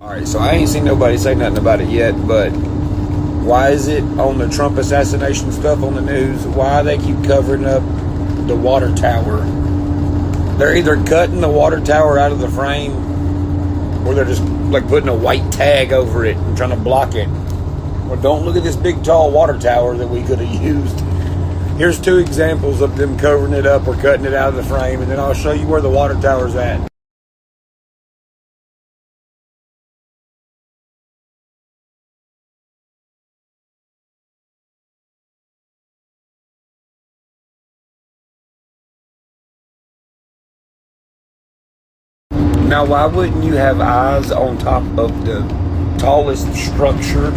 Alright, so I ain't seen nobody say nothing about it yet, but why is it on the Trump assassination stuff on the news, why they keep covering up the water tower? They're either cutting the water tower out of the frame, or they're just like putting a white tag over it and trying to block it. Well, don't look at this big tall water tower that we could have used. Here's two examples of them covering it up or cutting it out of the frame, and then I'll show you where the water tower's at. Now, why wouldn't you have eyes on top of the tallest structure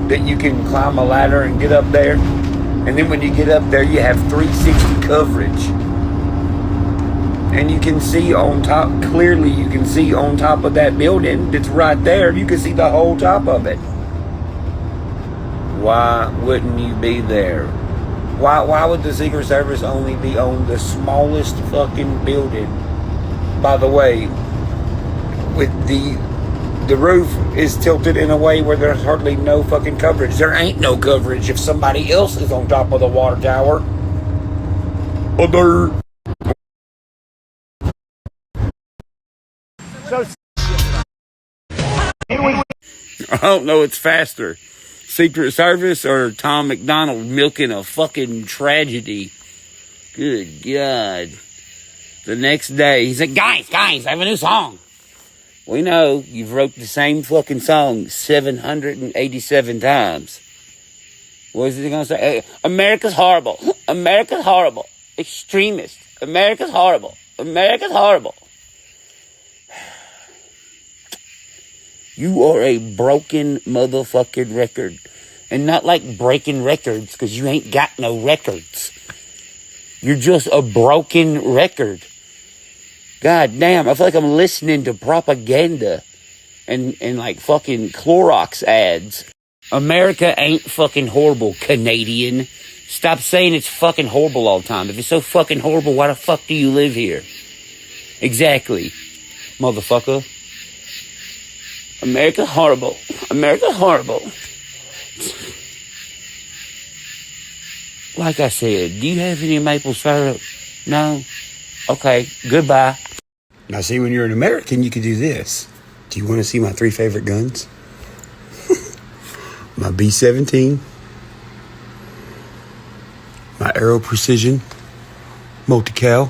that you can climb a ladder and get up there? And then when you get up there, you have 360 coverage. And you can see on top, clearly you can see on top of that building that's right there, you can see the whole top of it. Why wouldn't you be there? Why would the Secret Service only be on the smallest fucking building? By the way, with the roof is tilted in a way where there's hardly no fucking coverage. There ain't no coverage if somebody else is on top of the water tower. I don't know, it's faster. Secret Service or Tom Macdonald milking a fucking tragedy. Good God. The next day, he said, guys, I have a new song. We know you've wrote the same fucking song 787 times. What is he going to say? Hey, America's horrible. America's horrible. Extremist. America's horrible. America's horrible. You are a broken motherfucking record. And not like breaking records, because you ain't got no records. You're just a broken record. God damn, I feel like I'm listening to propaganda and like fucking Clorox ads. America ain't fucking horrible, Canadian. Stop saying it's fucking horrible all the time. If it's so fucking horrible, why the fuck do you live here? Exactly, motherfucker. America's horrible. America's horrible. Like I said, do you have any maple syrup? No? Okay, goodbye. Now see, when you're an American, you can do this. Do you want to see my 3 favorite guns? My B-17, my Aero Precision multi-cal,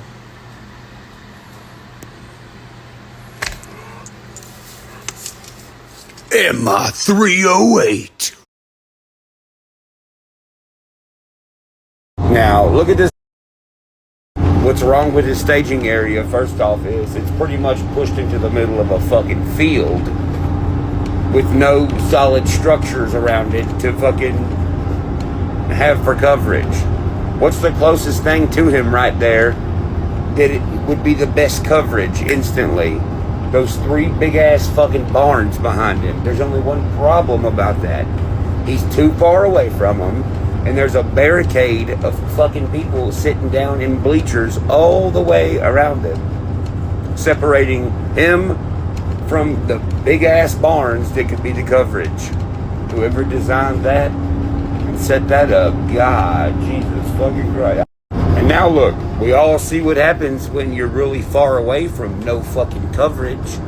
and my 308. Now, look at this. What's wrong with his staging area, first off, is it's pretty much pushed into the middle of a fucking field with no solid structures around it to fucking have for coverage. What's the closest thing to him right there that it would be the best coverage instantly? Those 3 big-ass fucking barns behind him. There's only one problem about that. He's too far away from them. And there's a barricade of fucking people sitting down in bleachers all the way around him, separating him from the big-ass barns that could be the coverage. Whoever designed that and set that up, God, Jesus fucking Christ. And now look, we all see what happens when you're really far away from no fucking coverage.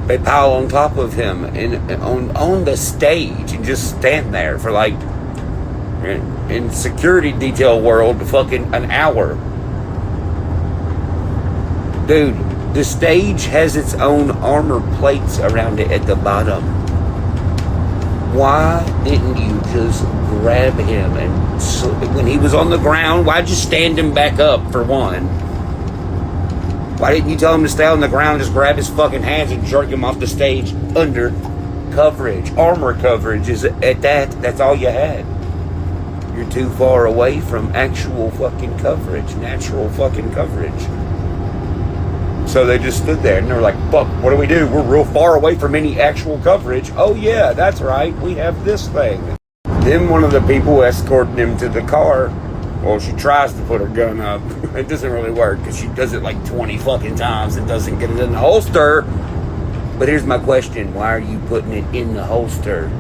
They pile on top of him and on the stage and just stand there for like, in security detail world, fucking an hour. Dude, the stage has its own armor plates around it at the bottom. Why didn't you just grab him and when he was on the ground, why'd you stand him back up, for one? Why didn't you tell him to stay on the ground, just grab his fucking hands and jerk him off the stage under coverage? Armor coverage is at that, that's all you had. You're too far away from actual fucking coverage, natural fucking coverage. So they just stood there and they were like, fuck, what do we do? We're real far away from any actual coverage. Oh yeah, that's right, we have this thing. Then one of the people escorting him to the car, well, she tries to put her gun up. It doesn't really work because she does it like 20 fucking times and doesn't get it in the holster. But here's my question. Why are you putting it in the holster?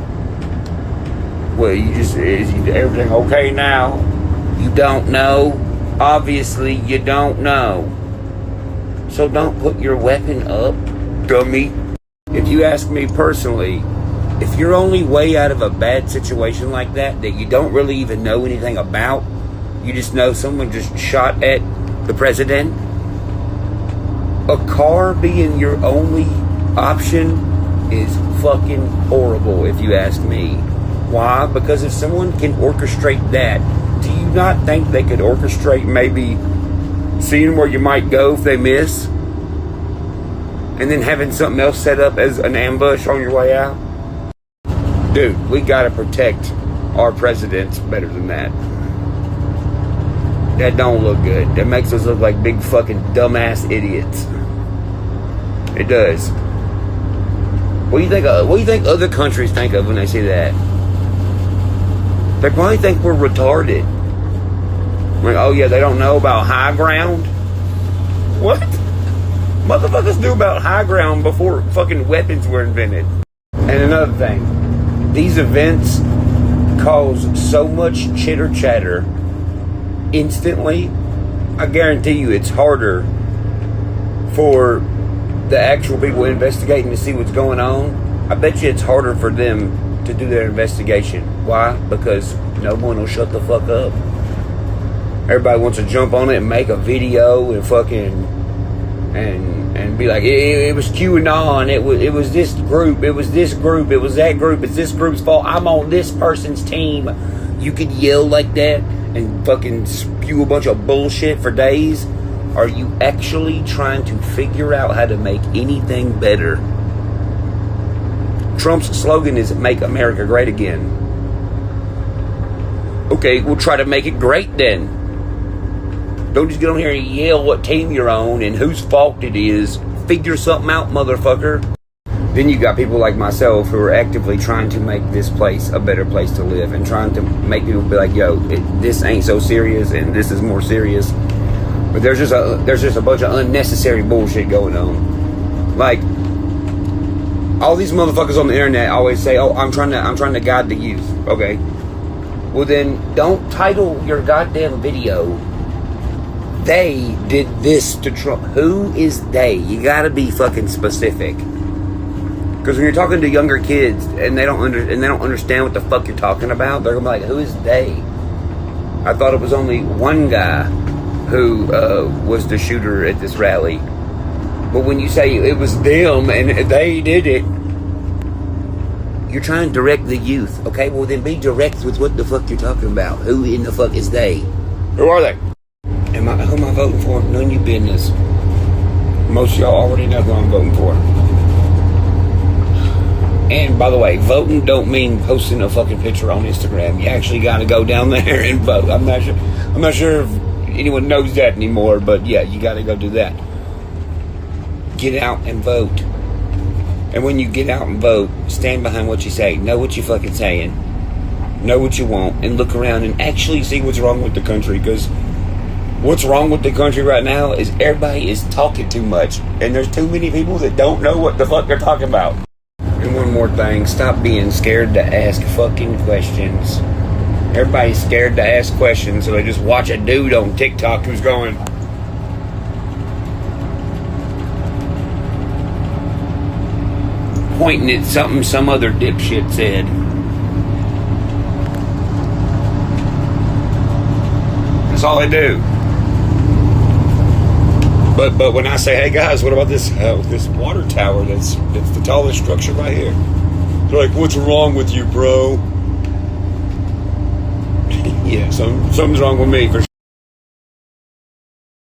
Well, is everything okay now? You don't know? Obviously, you don't know. So don't put your weapon up, dummy. If you ask me personally, if you're only way out of a bad situation like that you don't really even know anything about, you just know someone just shot at the president, a car being your only option is fucking horrible, if you ask me. Why? Because if someone can orchestrate that, do you not think they could orchestrate maybe seeing where you might go if they miss, and then having something else set up as an ambush on your way out? Dude, we gotta protect our presidents better than that. That don't look good. That makes us look like big fucking dumbass idiots. It does. What do you think other countries think of when they see that? They probably think we're retarded. Like, oh yeah, they don't know about high ground? What? Motherfuckers knew about high ground before fucking weapons were invented. And another thing, these events cause so much chitter chatter instantly. I guarantee you it's harder for the actual people investigating to see what's going on. I bet you it's harder for them to do their investigation. Why? Because no one will shut the fuck up. Everybody wants to jump on it and make a video and fucking and be like, it was QAnon, it was this group, it was this group, it was that group, it's this group's fault, I'm on this person's team. You could yell like that and fucking spew a bunch of bullshit for days. Are you actually trying to figure out how to make anything better? Trump's slogan is "Make America Great Again." Okay, we'll try to make it great then. Don't just get on here and yell what team you're on and whose fault it is. Figure something out, motherfucker. Then you got people like myself who are actively trying to make this place a better place to live and trying to make people be like, yo, this ain't so serious and this is more serious. But there's just a bunch of unnecessary bullshit going on. Like, all these motherfuckers on the internet always say, oh, I'm trying to guide the youth. Okay. Well then, don't title your goddamn video, "They did this to Trump." Who is they? You gotta be fucking specific. Because when you're talking to younger kids and they don't understand what the fuck you're talking about, they're gonna be like, who is they? I thought it was only one guy who was the shooter at this rally. But when you say it was them and they did it, you're trying to direct the youth. Okay, well then be direct with what the fuck you're talking about. Who in the fuck is they? Who are they? Who am I voting for? None of your business. Most of y'all already know who I'm voting for. And by the way, voting don't mean posting a fucking picture on Instagram. You actually got to go down there and vote. I'm not sure if anyone knows that anymore, but yeah, you got to go do that. Get out and vote. And when you get out and vote, stand behind what you say. Know what you're fucking saying. Know what you want. And look around and actually see what's wrong with the country. Because what's wrong with the country right now is everybody is talking too much. And there's too many people that don't know what the fuck they're talking about. And one more thing. Stop being scared to ask fucking questions. Everybody's scared to ask questions, so they just watch a dude on TikTok who's going, pointing at something some other dipshit said. That's all they do. But when I say, hey guys, what about this water tower that's the tallest structure right here? They're like, what's wrong with you, bro? Yeah, something's wrong with me for